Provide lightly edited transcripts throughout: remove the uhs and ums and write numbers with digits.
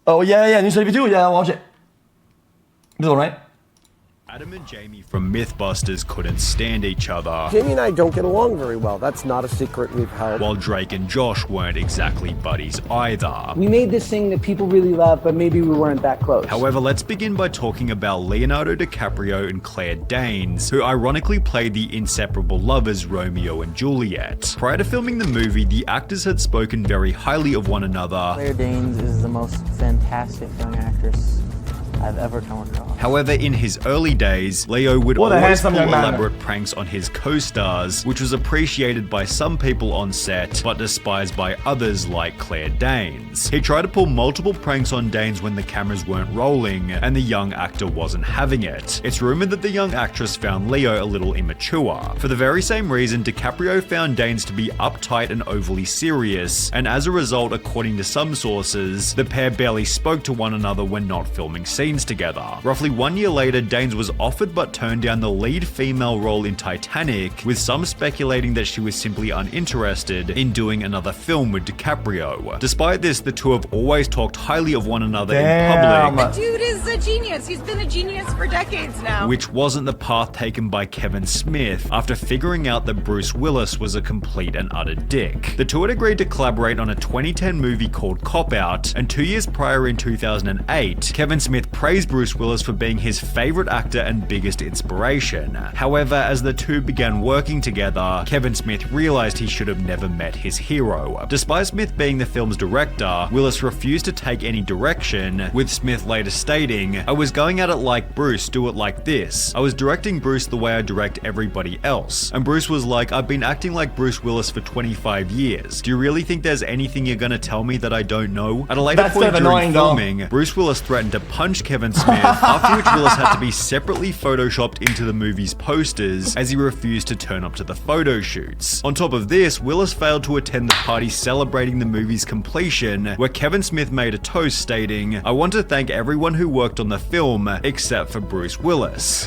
Oh, yeah, news video too. Yeah, I'll watch it. This one, right? Adam and Jamie from MythBusters couldn't stand each other. Jamie and I don't get along very well. That's not a secret we've held. While Drake and Josh weren't exactly buddies either. We made this thing that people really love, but maybe we weren't that close. However, let's begin by talking about Leonardo DiCaprio and Claire Danes, who ironically played the inseparable lovers Romeo and Juliet. Prior to filming the movie, the actors had spoken very highly of one another. Claire Danes is the most fantastic young actress I've ever come across. However, in his early days, Leo would always pull elaborate pranks on his co-stars, which was appreciated by some people on set, but despised by others like Claire Danes. He tried to pull multiple pranks on Danes when the cameras weren't rolling, and the young actor wasn't having it. It's rumored that the young actress found Leo a little immature. For the very same reason, DiCaprio found Danes to be uptight and overly serious, and as a result, according to some sources, the pair barely spoke to one another when not filming scenes together. Roughly 1 year later, Danes was offered but turned down the lead female role in Titanic, with some speculating that she was simply uninterested in doing another film with DiCaprio. Despite this, the two have always talked highly of one another in public. The dude is a genius. He's been a genius for decades now. Which wasn't the path taken by Kevin Smith after figuring out that Bruce Willis was a complete and utter dick. The two had agreed to collaborate on a 2010 movie called Cop Out, and 2 years prior in 2008, Kevin Smith praised Bruce Willis for being his favorite actor and biggest inspiration. However, as the two began working together, Kevin Smith realized he should have never met his hero. Despite Smith being the film's director, Willis refused to take any direction, with Smith later stating, "I was going at it like Bruce, do it like this. I was directing Bruce the way I direct everybody else." And Bruce was like, "I've been acting like Bruce Willis for 25 years. Do you really think there's anything you're gonna tell me that I don't know?" At a later point during filming, Bruce Willis threatened to punch Kevin Smith, after which Willis had to be separately photoshopped into the movie's posters as he refused to turn up to the photo shoots. On top of this, Willis failed to attend the party celebrating the movie's completion, where Kevin Smith made a toast stating, "I want to thank everyone who worked on the film, except for Bruce Willis."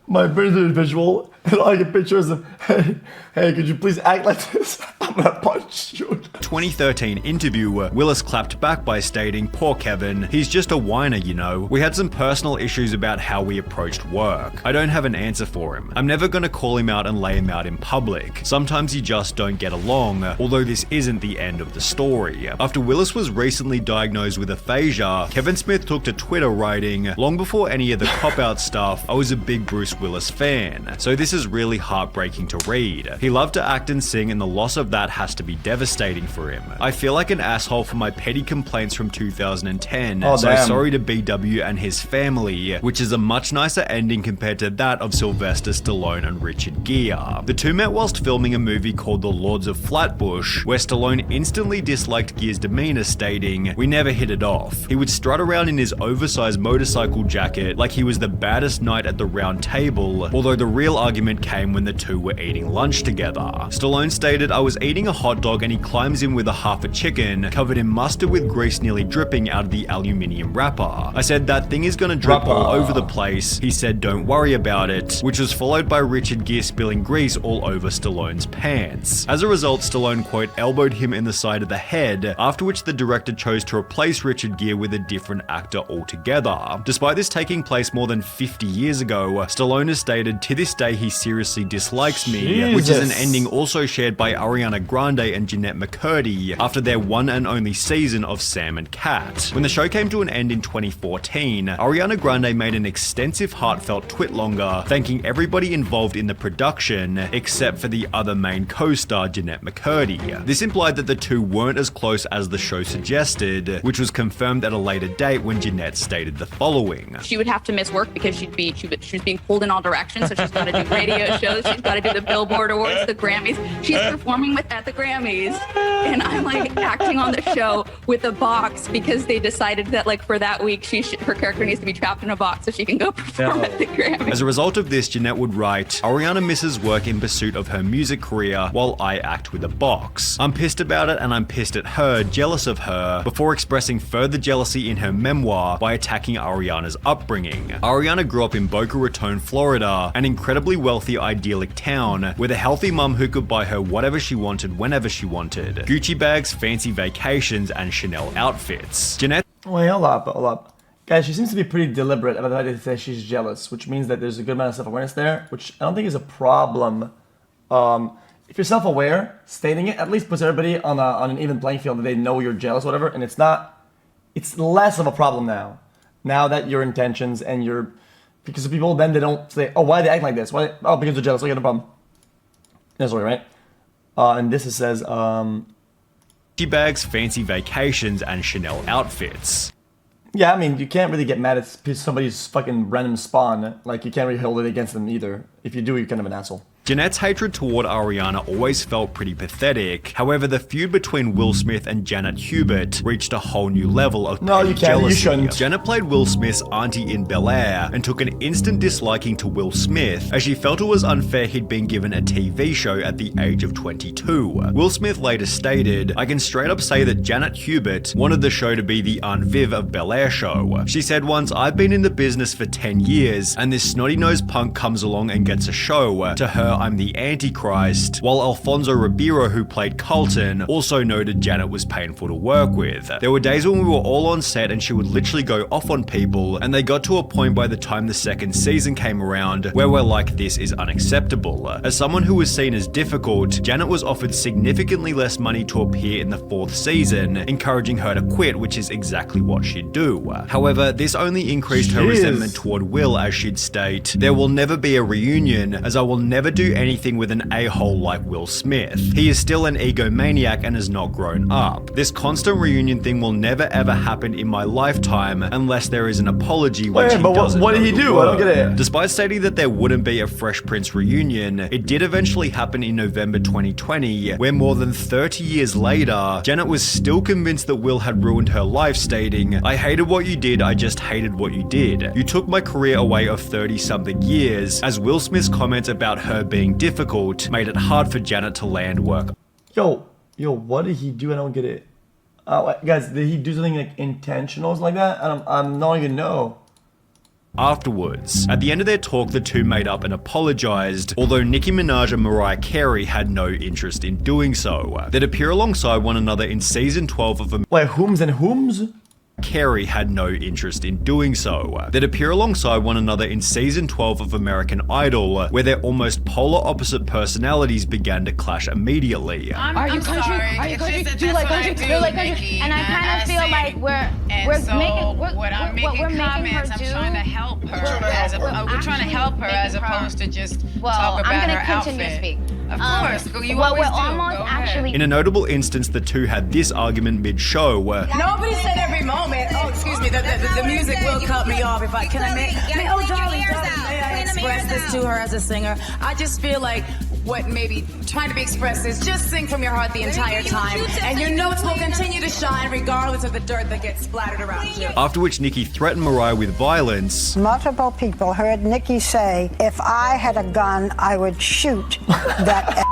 My birthday visual, and I get pictures of, hey, could you please act like this? I'm gonna punch you. 2013 interview, Willis clapped back by stating, "Poor Kevin, he's just a whiner, you know. We had some personal issues about how we approached work. I don't have an answer for him. I'm never gonna call him out and lay him out in public. Sometimes you just don't get along, although this isn't the end of the story." After Willis was recently diagnosed with aphasia, Kevin Smith took to Twitter writing, "Long before any of the cop-out stuff, I was a big Bruce Willis fan. So this is really heartbreaking to read. He loved to act and sing, and the loss of that has to be devastating for him. I feel like an asshole for my petty complaints from 2010, sorry to BW and his family," which is a much nicer ending compared to that of Sylvester Stallone and Richard Gere. The two met whilst filming a movie called The Lords of Flatbush, where Stallone instantly disliked Gere's demeanor, stating, "We never hit it off. He would strut around in his oversized motorcycle jacket like he was the baddest knight at the round table, although the real argument came when the two were eating lunch together." Stallone stated, "I was eating a hot dog and he climbs in with a half a chicken, covered in mustard with grease nearly dripping out of the aluminium wrapper. I said, that thing is gonna drip all over the place. He said, don't worry about it," which was followed by Richard Gere spilling grease all over Stallone's pants. As a result, Stallone, quote, elbowed him in the side of the head, after which the director chose to replace Richard Gere with a different actor altogether. Despite this taking place more than 50 years ago, Stallone has stated, "To this day he seriously dislikes me," which is an ending also shared by Ariana Grande and Jeanette McCurdy after their one and only season of Sam and Cat. When the show came to an end in 2014, Ariana Grande made an extensive heartfelt twitlonger thanking everybody involved in the production except for the other main co-star Jeanette McCurdy. This implied that the two weren't as close as the show suggested, which was confirmed at a later date when Jeanette stated the following. She would have to miss work because she was being pulled in all directions, so she's got to do radio shows, she's got to do the Billboard Awards, the Grammys. She's performing at the Grammys, and I'm like acting on the show with a box because they decided that like for that week her character needs to be trapped in a box so she can go perform at the Grammys. As a result of this, Jeanette would write, "Ariana misses work in pursuit of her music career while I act with a box. I'm pissed about it and I'm pissed at her, jealous of her," before expressing further jealousy in her memoir by attacking Ariana's upbringing. Ariana grew up in Boca Raton, Florida, an incredibly wealthy, idyllic town with a healthy mum who could buy her whatever she wanted whenever she wanted. Gucci bags, fancy vacations, and Chanel outfits. Jeanette. Wait, hold up. Guys, she seems to be pretty deliberate about the fact that she's jealous, which means that there's a good amount of self-awareness there, which I don't think is a problem. If you're self-aware, stating it at least puts everybody on an even playing field that they know you're jealous, whatever, and it's less of a problem now. Now that your intentions and your, because people then they don't say, oh, why do they act like this? Why? Oh, because they're jealous. Okay, no problem. That's right. And this says, bags, fancy vacations, and Chanel outfits. Yeah, I mean, you can't really get mad at somebody's fucking random spawn. Like, you can't really hold it against them either. If you do, you're kind of an asshole. Jeanette's hatred toward Ariana always felt pretty pathetic. However, the feud between Will Smith and Janet Hubert reached a whole new level of jealousy. You shouldn't. Janet played Will Smith's auntie in Bel-Air and took an instant disliking to Will Smith as she felt it was unfair he'd been given a TV show at the age of 22. Will Smith later stated, "I can straight up say that Janet Hubert wanted the show to be the Aunt Viv of Bel-Air show. She said once, I've been in the business for 10 years and this snotty-nosed punk comes along and gets a show. To her, I'm the Antichrist," while Alfonso Ribeiro, who played Carlton, also noted Janet was painful to work with. There were days when we were all on set and she would literally go off on people, and they got to a point by the time the second season came around where we're like, this is unacceptable. As someone who was seen as difficult, Janet was offered significantly less money to appear in the 4th season, encouraging her to quit, which is exactly what she'd do. However, this only increased her resentment toward Will, as she'd state, "There will never be a reunion, as I will never do anything with an a-hole like Will Smith. He is still an egomaniac and has not grown up. This constant reunion thing will never ever happen in my lifetime unless there is an apology." Wait, but what did he do? I don't get it. Despite stating that there wouldn't be a Fresh Prince reunion, it did eventually happen in November 2020, where more than 30 years later, Janet was still convinced that Will had ruined her life, stating, "I hated what you did, I just hated what you did. You took my career away of 30-something years," as Will Smith's comments about her being difficult made it hard for Janet to land work. Yo, what did he do? I don't get it. Guys, did he do something like intentional like that? I'm not even know. Afterwards, at the end of their talk, the two made up and apologized, although Nicki Minaj and Mariah Carey had no interest in doing so. They'd appear alongside one another in season 12 of Wait, whom's and whom's? Carey had no interest in doing so. They'd appear alongside one another in season 12 of American Idol, where their almost polar opposite personalities began to clash immediately. I'm country? Sorry. Are you country? It's just Do you like country? that's Do you what I like do, country? Nicki, And I kind of feel sing. like we're So making when I'm making what we're comments, making her I'm trying to help her. We're trying to help her as opposed to just talk about her outfit. I'm gonna continue to speak. Of course, you well, always we're do. almost Go ahead. actually. In a notable instance, the two had this argument mid-show. Nobody said every moment. Oh, excuse me. The music will cut me off if I can. Oh, darling, may I express this to her as a singer? I just feel like what maybe trying to be expressed is just sing from your heart the entire time, and your notes will continue to shine regardless of the dirt that gets splattered around you. After which Nicki threatened Mariah with violence. Multiple people heard Nicki say, "If I had a gun, I would shoot that."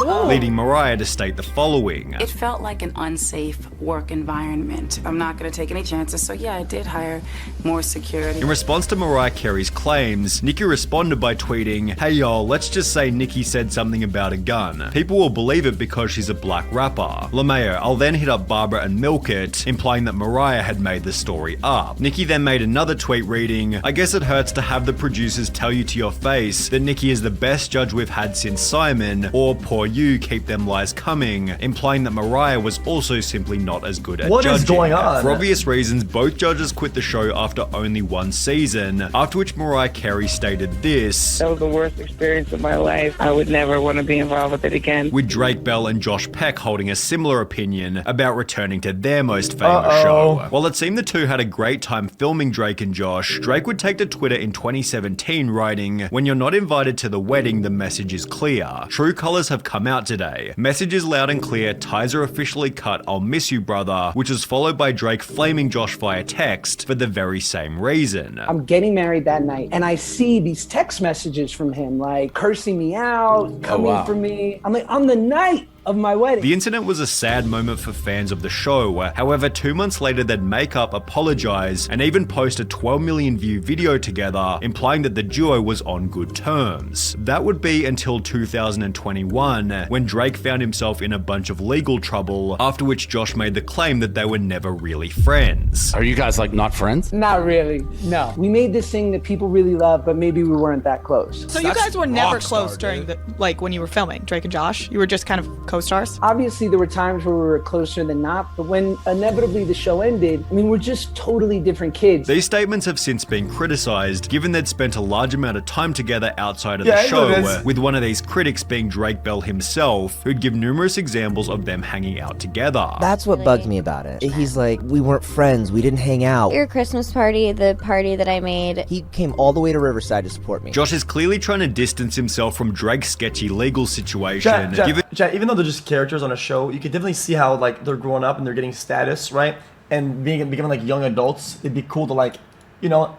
Leading Mariah to state the following. It felt like an unsafe work environment. I'm not going to take any chances, so yeah, I did hire more security. In response to Mariah Carey's claims, Nicki responded by tweeting, "Hey y'all, let's just say Nicki said something about a gun. People will believe it because she's a black rapper. LaMayo, I'll then hit up Barbara and milk it," implying that Mariah had made the story up. Nicki then made another tweet reading, "I guess it hurts to have the producers tell you to your face that Nicki is the best judge we've had since Simon, or poor you, keep them lies coming," implying that Mariah was also simply not as good at judging. What is going on? For obvious reasons, both judges quit the show after only one season, after which Mariah Carey stated this: "That was the worst experience of my life. I would never want to be involved with it again." With Drake Bell and Josh Peck holding a similar opinion about returning to their most famous show. While it seemed the two had a great time filming Drake and Josh, Drake would take to Twitter in 2017 writing, "When you're not invited to the wedding, the message is clear. True colors have come out today. Message is loud and clear, ties are officially cut, I'll miss you brother," which was followed by Drake flaming Josh via text for the very same reason. I'm getting married that night, and I see these text messages from him, like cursing me out, coming for me. I'm like, on the night of my wedding. The incident was a sad moment for fans of the show. However, 2 months later, they'd make up, apologize, and even post a 12 million view video together, implying that the duo was on good terms. That would be until 2021, when Drake found himself in a bunch of legal trouble, after which Josh made the claim that they were never really friends. Are you guys like not friends? Not really, no. We made this thing that people really love, but maybe we weren't that close. So you guys were never close during the, like when you were filming, Drake and Josh? You were just kind of co-stars? Obviously there were times where we were closer than not, but when inevitably the show ended, I mean, we're just totally different kids. These statements have since been criticized, given they'd spent a large amount of time together outside of the show, with one of these critics being Drake Bell himself, who'd give numerous examples of them hanging out together. That's what bugged me about it. He's like, we weren't friends, we didn't hang out. Your Christmas party, the party that I made. He came all the way to Riverside to support me. Josh is clearly trying to distance himself from Drake's sketchy legal situation. Even though they're just characters on a show, you can definitely see how like they're growing up and they're getting status, right? And becoming like young adults. It'd be cool to like, you know,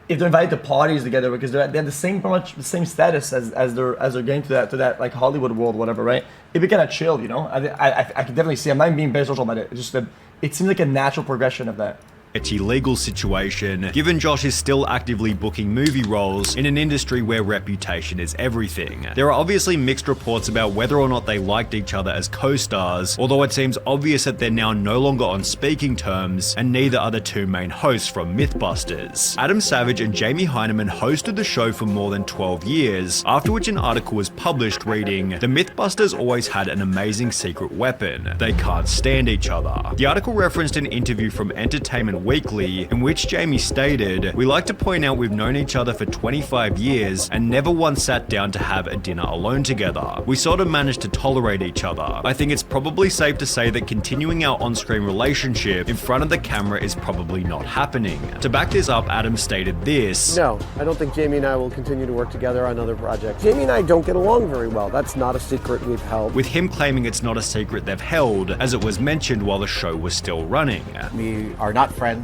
if they're invited to parties together because they have the same pretty much the same status as they're getting to that like Hollywood world, whatever, right? It'd be kind of chill, you know. I can definitely see. I'm not being very social about it. It's just that it seems like a natural progression of that. Legal situation, given Josh is still actively booking movie roles in an industry where reputation is everything. There are obviously mixed reports about whether or not they liked each other as co-stars, although it seems obvious that they're now no longer on speaking terms, and neither are the two main hosts from MythBusters. Adam Savage and Jamie Hyneman hosted the show for more than 12 years, after which an article was published reading, "The MythBusters always had an amazing secret weapon. They can't stand each other." The article referenced an interview from Entertainment Weekly, in which Jamie stated, "We like to point out we've known each other for 25 years and never once sat down to have a dinner alone together. We sort of managed to tolerate each other. I think it's probably safe to say that continuing our on-screen relationship in front of the camera is probably not happening." To back this up, Adam stated this. No, I don't think Jamie and I will continue to work together on other projects. Jamie and I don't get along very well. That's not a secret we've held. With him claiming it's not a secret they've held, as it was mentioned while the show was still running. We are not friends.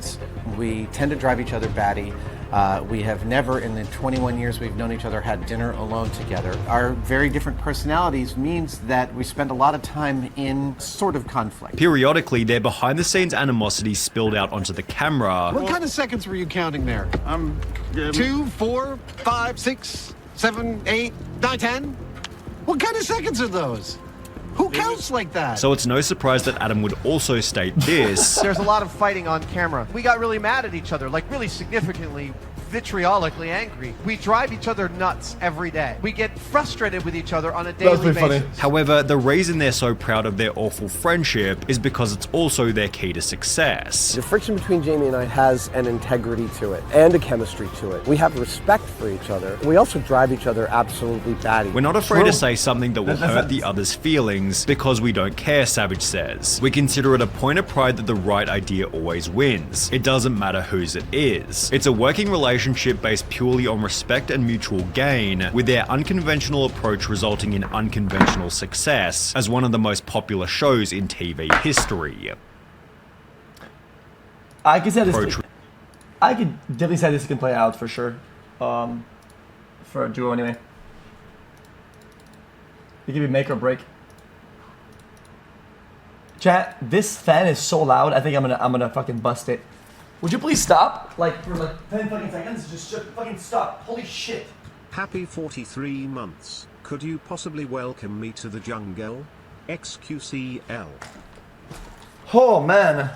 We tend to drive each other batty. We have never, in the 21 years we've known each other, had dinner alone together. Our very different personalities means that we spend a lot of time in sort of conflict. Periodically, their behind-the-scenes animosity spilled out onto the camera. What kind of seconds were you counting there? 2, 4, 5, 6, 7, 8, 9, 10? What kind of seconds are those? Who counts like that? So it's no surprise that Adam would also state this. There's a lot of fighting on camera. We got really mad at each other, like really significantly, vitriolically angry. We drive each other nuts every day. We get frustrated with each other on a daily basis. However, the reason they're so proud of their awful friendship is because it's also their key to success. The friction between Jamie and I has an integrity to it and a chemistry to it. We have respect for each other. We also drive each other absolutely batty. We're not afraid to say something that will hurt the other's feelings because we don't care, Savage says. We consider it a point of pride that the right idea always wins. It doesn't matter whose it is. It's a working relationship based purely on respect and mutual gain, with their unconventional approach resulting in unconventional success as one of the most popular shows in TV history. I could say this. I could definitely say this can play out for sure. For a duo anyway. It could be make or break. Chat, this fan is so loud. I think I'm gonna fucking bust it. Would you please stop? Like, for like 10 fucking seconds? Just fucking stop. Holy shit. Happy 43 months. Could you possibly welcome me to the jungle? xQcl. Oh, man.